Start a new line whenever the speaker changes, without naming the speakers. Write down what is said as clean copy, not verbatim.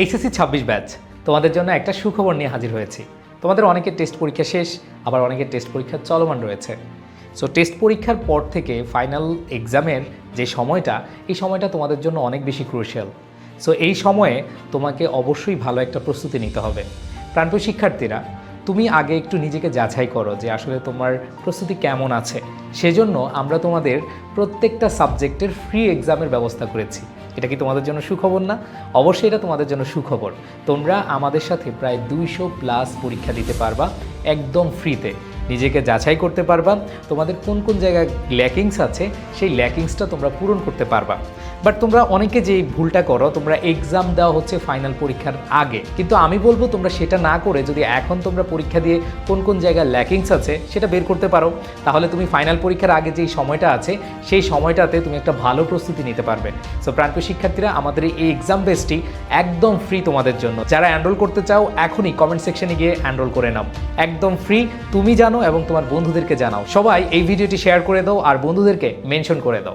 HSC 26 batch তোমাদের জন্য একটা সুখবর নিয়ে হাজির হয়েছি। তোমাদের অনেকের টেস্ট পরীক্ষা শেষ, আবার অনেকের টেস্ট পরীক্ষা চলমান রয়েছে। সো টেস্ট পরীক্ষার পর থেকে ফাইনাল এক্সামের যে সময়টা, এই সময়টা তোমাদের জন্য অনেক বেশি ক্রুশিয়াল। সো এই সময়ে তোমাকে অবশ্যই ভালো একটা প্রস্তুতি নিতে হবে। প্রাণপ্রিয় শিক্ষার্থীরা, তুমি আগে একটু নিজেকে যাচাই করো যে আসলে তোমার প্রস্তুতি কেমন আছে। সেজন্য আমরা তোমাদের প্রত্যেকটা সাবজেক্টের ফ্রি এক্সামের ব্যবস্থা করেছি। এটা কি তোমাদের জন্য সুখবর না? অবশ্যই এটা তোমাদের জন্য সুখবর। তোমরা আমাদের সাথে প্রায় 200+ পরীক্ষা দিতে পারবা একদম ফ্রিতে। নিজেকে যাচাই করতে পারবা, তোমাদের কোন কোন জায়গায় ল্যাকিংস আছে সেই ল্যাকিংসটা তোমরা পূরণ করতে পারবা। বাট তোমরা অনেকে যে ভুলটা করো, তোমরা এক্সাম দেওয়া হচ্ছে ফাইনাল পরীক্ষার আগে, কিন্তু আমি বলবো তোমরা সেটা না করে যদি এখন তোমরা পরীক্ষা দিয়ে কোন কোন জায়গায় ল্যাকিংস আছে সেটা বের করতে পারো, তাহলে তুমি ফাইনাল পরীক্ষার আগে যেই সময়টা আছে সেই সময়টাতে তুমি একটা ভালো প্রস্তুতি নিতে পারবে। সো প্রাণপ্রিয় শিক্ষার্থীরা, আমাদের এই এক্সাম বেসটি একদম ফ্রি তোমাদের জন্য। যারা এনরোল করতে চাও এখনই কমেন্ট সেকশনে গিয়ে এনরোল করে নাও, একদম ফ্রি। তুমি জানো এবং তোমার বন্ধুদেরকে জানাও। সবাই এই ভিডিওটি শেয়ার করে দাও আর বন্ধুদেরকে মেনশন করে দাও।